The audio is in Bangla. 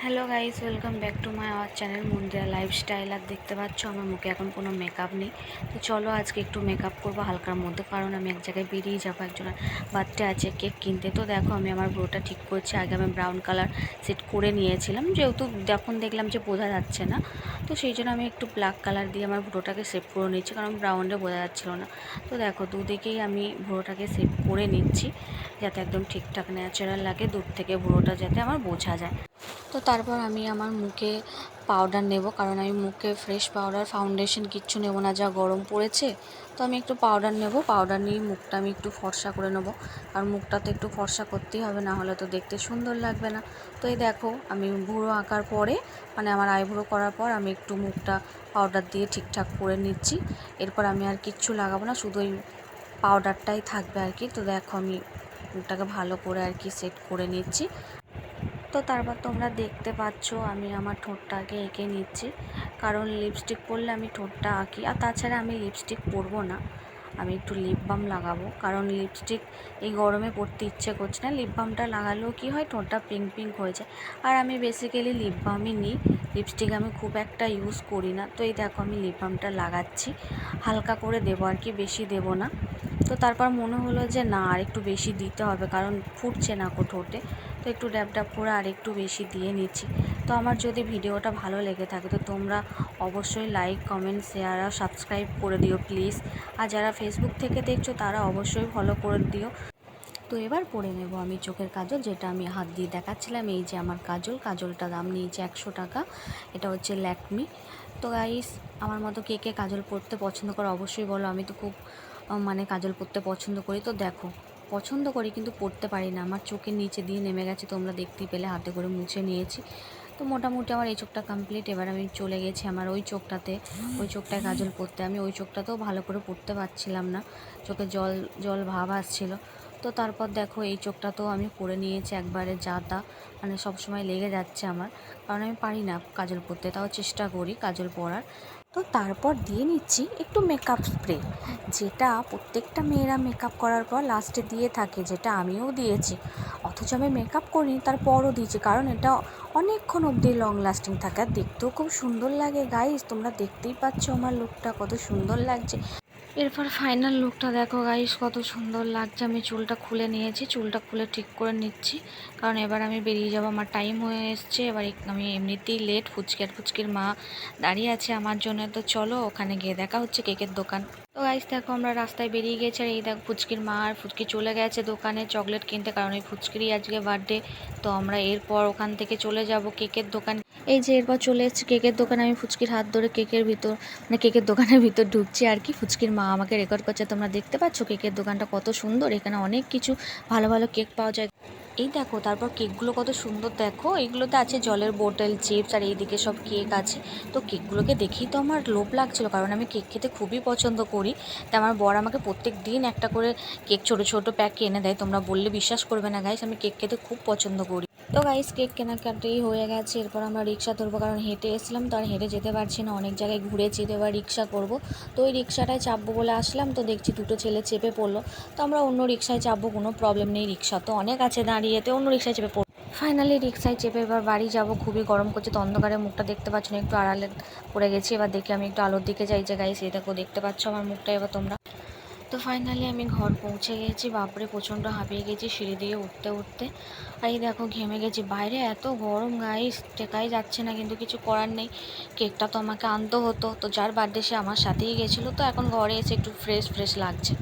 Hello guys, welcome back to my our channel Mandira lifestyle. আর দেখতে পাচ্ছ আমার মুখে এখন কোনো মেকআপ নেই। তো চলো আজকে একটু মেকআপ করবো হালকার মধ্যে, কারণ আমি এক জায়গায় বেরিয়ে যাবো, একজনের বার্থডে আছে, কেক কিনতে। তো দেখো আমি আমার ব্রোটা ঠিক করছি। আগে আমি ব্রাউন কালার সেট করে নিয়েছিলাম, যেহেতু যখন দেখলাম যে বোঝা যাচ্ছে না, তো সেই জন্য আমি একটু ব্ল্যাক কালার দিয়ে আমার ব্রোটাকে সেভ করে নিচ্ছি, কারণ ব্রাউনে বোঝা যাচ্ছিলো না। তো দেখো দুদিকেই আমি ব্রোটাকে সেভ করে নিচ্ছি, যাতে একদম ঠিকঠাক ন্যাচারাল লাগে, দূর থেকে ব্রোটা যাতে আমার বোঝা যায়। তো তারপর আমি আমার মুখে পাউডার নেব, কারণ আমি মুখে ফ্রেশ পাউডার, ফাউন্ডেশন কিচ্ছু নেব না, যা গরম পড়েছে। তো আমি একটু পাউডার নেব, পাউডার নিয়ে মুখটা আমি একটু ফর্সা করে নেব, কারণ মুখটা তো একটু ফর্সা করতেই হবে, না হলে তো দেখতে সুন্দর লাগবে না। তো এই দেখো আমি ভুরু আঁকার পরে, মানে আমার আইব্রো করার পর আমি একটু মুখটা পাউডার দিয়ে ঠিকঠাক করে নিচ্ছি। এরপর আমি আর কিচ্ছু লাগাবো না, শুধু ওই পাউডারটাই থাকবে আর কি। তো দেখো আমি মুখটাকে ভালো করে আর কি সেট করে নিচ্ছি। তো তারপর তোমরা দেখতে পাচ্ছ আমি আমার ঠোঁটটাকে এঁকে নিচ্ছি, কারণ লিপস্টিক পরলে আমি ঠোঁটটা আঁকি। আর তাছাড়া আমি লিপস্টিক পরবো না, আমি একটু লিপ বাম লাগাবো, কারণ লিপস্টিক এই গরমে পরতে ইচ্ছে করছে না। লিপ বামটা লাগালেও কি হয়, ঠোঁটটা পিঙ্ক পিঙ্ক হয়ে যায়। আর আমি বেসিক্যালি লিপ বামই নিই, লিপস্টিক আমি খুব একটা ইউজ করি না। তো এই দেখো আমি লিপ বামটা লাগাচ্ছি, হালকা করে দেবো আর কি, বেশি দেবো না। তো তারপর মনে হলো যে না, আর একটু বেশি দিতে হবে, কারণ ফুটছে না ঠোঁটে। তো একটু ড্যাব ড্যাব করে আর একটু বেশি দিয়ে নিচ্ছি। তো আমার যদি ভিডিওটা ভালো লেগে থাকে তো তোমরা অবশ্যই লাইক, কমেন্ট, শেয়ার আর সাবস্ক্রাইব করে দিও প্লিজ। আর যারা ফেসবুক থেকে দেখছো তারা অবশ্যই ফলো করে দিও। তো এবার পরে নেব আমি চোখের কাজল, যেটা আমি হাত দিয়ে দেখাচ্ছিলাম। এই যে আমার কাজলটা দাম নিয়েছে 100 টাকা। এটা হচ্ছে ল্যাকমি। তো গাইস, আমার মতো কে কে কাজল পরতে পছন্দ করো অবশ্যই বলো। আমি তো খুব মানে কাজল পরতে পছন্দ করি। তো দেখো, পছন্দ করি কিন্তু পরতে পারি না, আমার চোখের নিচে দিয়ে নেমে গেছে, তোমরা দেখতেই পেলে, হাতে করে মুছে নিয়েছি। তো মোটামুটি আমার এই চোখটা কমপ্লিট। এবার আমি চলে গেছি আমার ওই চোখটাতে, ওই চোখটায় কাজল পরতে। আমি ওই চোখটাতেও ভালো করে পরতে পারছিলাম না, চোখে জল জল ভাব আসছিল। তো তারপর দেখো এই চোখটাতেও আমি পরে নিয়েছি একবারে, যা তা মানে সবসময় লেগে যাচ্ছে আমার, কারণ আমি পারি না কাজল পরতে, তাও চেষ্টা করি কাজল পরার। তো তারপর দিয়ে নিচ্ছি একটু মেকআপ স্প্রে, যেটা প্রত্যেকটা মেয়েরা মেকআপ করার পর লাস্টে দিয়ে থাকে, যেটা আমিও দিয়েছি। অথচ আমি মেকআপ করিনি, তারপরও দিয়েছি, কারণ এটা অনেকক্ষণ অবধি লং লাস্টিং থাকে, আর দেখতেও খুব সুন্দর লাগে। গাইস, তোমরা দেখতেই পাচ্ছ আমার লুকটা কত সুন্দর লাগছে। এরপর ফাইনাল লুকটা দেখো গাইস, কত সুন্দর লাগছে। আমি চুলটা খুলে নিয়েছি, চুলটা খুলে ঠিক করে নিচ্ছি, কারণ এবার আমি বেরিয়ে যাবো, আমার টাইম হয়ে এসছে। এবার আমি এমনিতেই লেট, ফুচকির মা দাঁড়িয়ে আছে আমার জন্য। তো চলো ওখানে গিয়ে দেখা হচ্ছে, কেকের দোকান। তো গাইস দেখো আমরা রাস্তায় বেরিয়ে গেছি, আর এই দেখো ফুচকির মা আর ফুচকি চলে গেছে দোকানে চকলেট কিনতে, কারণ ওই ফুচকিরই আজকে বার্থডে। তো আমরা এরপর ওখান থেকে চলে যাব কেকের দোকান। এই যে এরপর চলে এসেছি কেকের দোকানে, আমি ফুচকির হাত ধরে কেকের ভিতর, মানে কেকের দোকানের ভিতর ঢুকছি আর কি। ফুচকির মা আমাকে রেকর্ড করছে, তোমরা দেখতে পাচ্ছ কেকের দোকানটা কত সুন্দর, এখানে অনেক কিছু ভালো ভালো কেক পাওয়া যায়। এই দেখো তারপর কেকগুলো কত সুন্দর, দেখো এইগুলোতে আছে জলের বোতল, চিপস, আর এইদিকে সব কেক আছে। তো কেকগুলোকে দেখেই তো আমার লোভ লাগছিল, কারণ আমি কেক খেতে খুবই পছন্দ করি। তাই আমার বর আমাকে প্রত্যেক দিন একটা করে কেক ছোটো ছোটো প্যাক এনে দেয়। তোমরা বললে বিশ্বাস করবে না গাইস, আমি কেক খেতে খুব পছন্দ করি। তো গাইস কেক কেনাকাটাই হয়ে গেছে, এরপর আমরা রিক্সা ধরবো, কারণ হেঁটে এসলাম তো আর হেঁটে যেতে পারছি না, অনেক জায়গায় ঘুরেছি। তো এবার রিক্সা করব। তো ওই রিক্সাটায় চাপবো বলে আসলাম, তো দেখছি দুটো ছেলে চেপে পড়লো। তো আমরা অন্য রিক্সায় চাপবো, কোনো প্রবলেম নেই, রিক্সা তো অনেক আছে দাঁড়িয়ে, তো অন্য রিক্সায় চেপে পড়বো। ফাইনালি রিক্সায় চেপে এবার বাড়ি যাব। খুবই গরম করছে, তো অন্ধকারে মুখটা দেখতে পাচ্ছ না, একটু আড়ালে পড়ে গেছি। এবার দেখি আমি একটু আলোর দিকে যাই, যে গাইস এই দেখো দেখতে পাচ্ছ আমার মুখটা এবার তোমরা। তো ফাইনালি আমি ঘর পৌঁছে গেছি, বাপরে প্রচণ্ড হাঁপিয়ে গেছি সিঁড়ি দিয়ে উঠতে উঠতে। আর এই দেখো ঘেমে গেছি, বাইরে এত গরম গাইস, টেকাই যাচ্ছে না, কিন্তু কিছু করার নেই। কেকটা তো আমাকে আনতে হতো, তো যার বার্থডে সে আমার সাথেই গেছিলো। তো এখন ঘরে এসে একটু ফ্রেশ ফ্রেশ লাগছে।